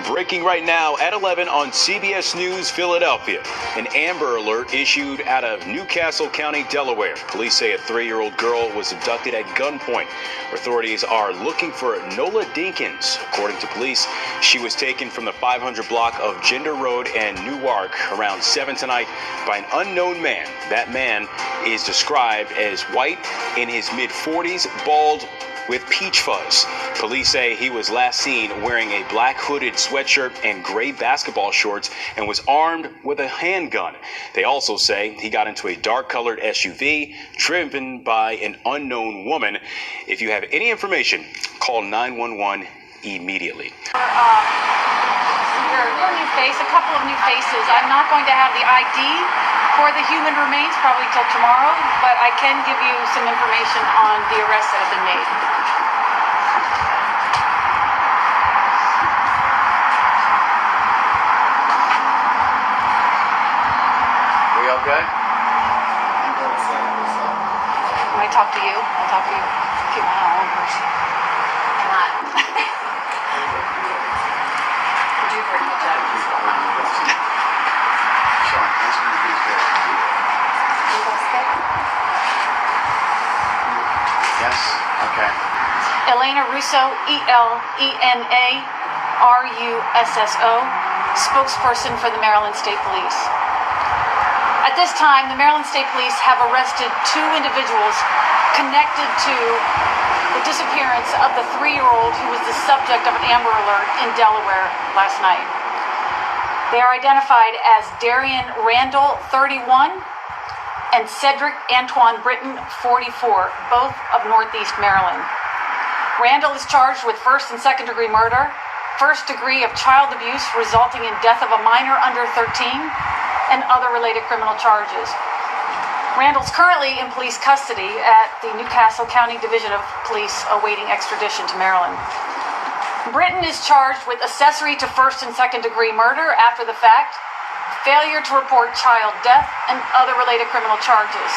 Breaking right now at 11 on CBS News Philadelphia. An Amber Alert issued out of Newcastle County, Delaware. Police say a 3-year-old girl was abducted at gunpoint. Authorities are looking for Nola Dinkins. According to police, she was taken from the 500 block of Gender Road and Newark around 7 tonight by an unknown man. That man is described as white, in his mid-40s, bald, with peach fuzz. Police say he was last seen wearing a black hooded sweatshirt and gray basketball shorts and was armed with a handgun. They also say he got into a dark colored SUV driven by an unknown woman. If you have any information, call 911 immediately. A couple of new faces. I'm not going to have the ID for the human remains probably till tomorrow, but I can give you some information on the arrests that have been made. We okay? When I talk to you, I'll talk to you. Keep my eye on one person. I'm not. You do a pretty good job. Yes? Okay. Elena Russo, ELENA-RUSSO, spokesperson for the Maryland State Police. At this time, the Maryland State Police have arrested 2 individuals connected to the disappearance of the 3-year-old who was the subject of an Amber Alert in Delaware last night. They are identified as Darian Randall, 31, and Cedric Antoine Britton, 44, both of Northeast Maryland. Randall is charged with first and second degree murder, first degree of child abuse resulting in death of a minor under 13, and other related criminal charges. Randall's currently in police custody at the Newcastle County Division of Police awaiting extradition to Maryland. Britton is charged with accessory to first and second degree murder after the fact, failure to report child death, and other related criminal charges.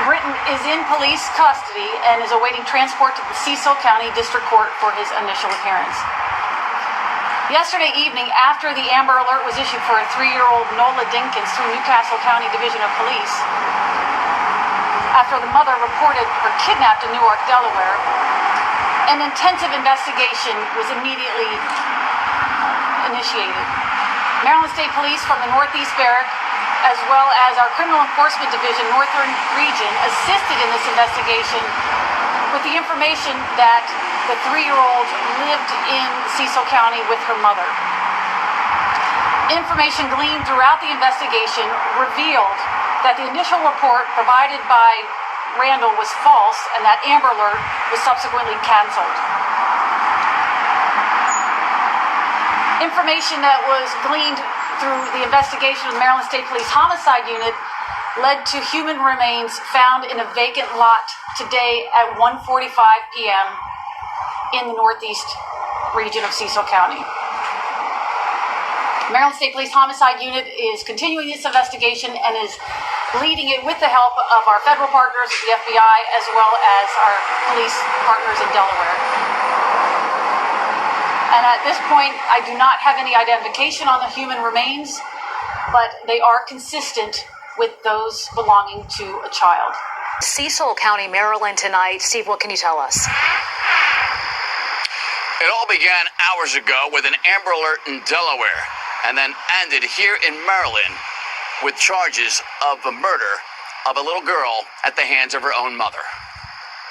Britton is in police custody and is awaiting transport to the Cecil County District Court for his initial appearance. Yesterday evening, after the Amber Alert was issued for a 3-year-old Nola Dinkins through Newcastle County Division of Police, after the mother reported her kidnapped in Newark, Delaware, an intensive investigation was immediately initiated. Maryland State Police from the Northeast Barrack, as well as our Criminal Enforcement Division Northern Region, assisted in this investigation with the information that the 3-year-old lived in Cecil County with her mother. Information gleaned throughout the investigation revealed that the initial report provided by Randall was false and that Amber Alert was subsequently canceled. Information that was gleaned through the investigation of the Maryland State Police Homicide Unit led to human remains found in a vacant lot today at 1:45 p.m. in the Northeast region of Cecil County. Maryland State Police Homicide Unit is continuing this investigation and is leading it with the help of our federal partners at the FBI as well as our police partners in Delaware. And at this point, I do not have any identification on the human remains, but they are consistent with those belonging to a child. Cecil County, Maryland tonight. Steve, what can you tell us? It all began hours ago with an Amber Alert in Delaware and then ended here in Maryland with charges of the murder of a little girl at the hands of her own mother.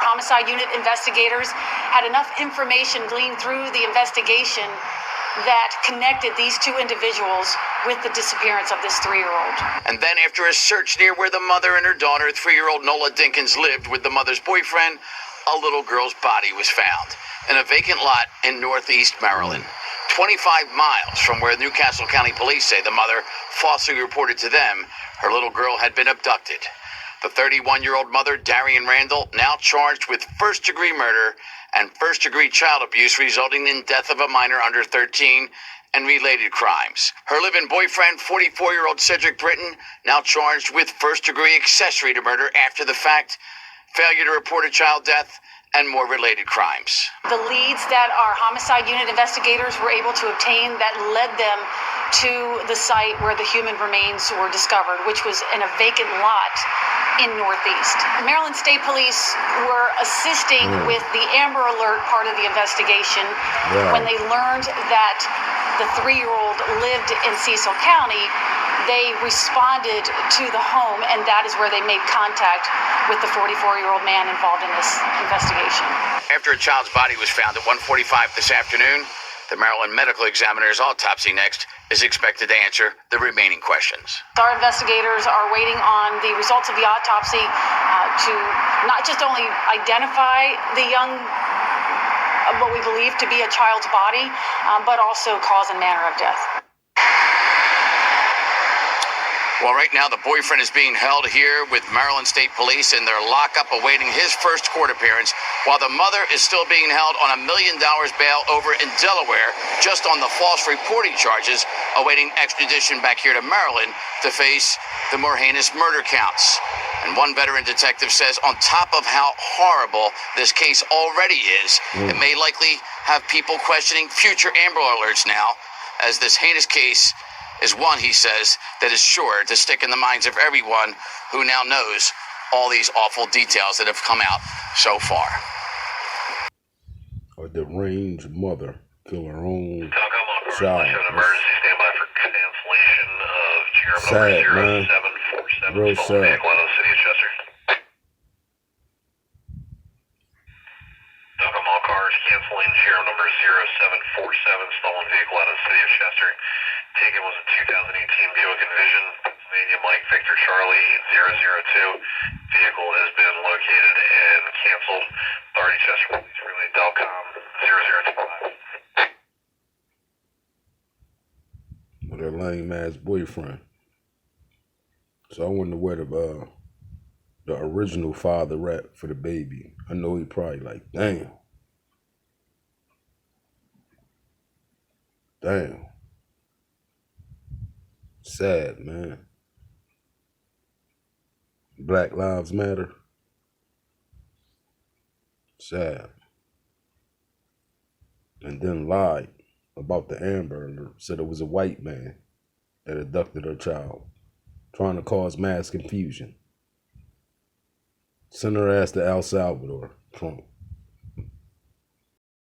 Homicide Unit investigators had enough information gleaned through the investigation that connected these 2 individuals with the disappearance of this 3-year-old. And then after a search near where the mother and her daughter, 3-year-old Nola Dinkins, lived with the mother's boyfriend, a little girl's body was found in a vacant lot in Northeast Maryland, 25 miles from where Newcastle County Police say the mother falsely reported to them her little girl had been abducted. The 31-year-old mother, Darian Randall, now charged with first-degree murder and first-degree child abuse resulting in death of a minor under 13 and related crimes. Her live-in boyfriend, 44-year-old Cedric Britton, now charged with first-degree accessory to murder after the fact, failure to report a child death, and more related crimes. The leads that our homicide unit investigators were able to obtain that led them to the site where the human remains were discovered, which was in a vacant lot in Northeast. Maryland State Police were assisting with the Amber Alert part of the investigation when they learned that the 3-year-old lived in Cecil County. They responded to the home, and that is where they made contact with the 44-year-old man involved in this investigation. After a child's body was found at 1:45 this afternoon, the Maryland Medical Examiner's autopsy next is expected to answer the remaining questions. Our investigators are waiting on the results of the autopsy to not just only identify the young, what we believe to be a child's body, but also cause and manner of death. Well, right now, the boyfriend is being held here with Maryland State Police in their lockup awaiting his first court appearance, while the mother is still being held on $1 million bail over in Delaware, just on the false reporting charges, awaiting extradition back here to Maryland to face the more heinous murder counts. And one veteran detective says on top of how horrible this case already is, it may likely have people questioning future Amber Alerts now, as this heinous case is one, he says, that is sure to stick in the minds of everyone who now knows all these awful details that have come out so far. A deranged mother kill her own child. Emergency standby for cancellation of sad, man. 0747. Real sad. City of Chester. Welcome all cars canceling GRM number 0747, stolen vehicle out of the city of Chester. Taken was a 2018 Buick Envision, Pennsylvania Mike Victor Charlie 8002. Vehicle has been located and canceled. Authority Chester Police Relay Delcom 0025. With her lame ass boyfriend. So I wonder where the original father at for the baby. I know he probably like, damn. Damn. Sad, man. Black Lives Matter. Sad. And then lied about the Amber Alert. Said it was a white man that abducted her child, trying to cause mass confusion. Send her ass to El Salvador, Trump.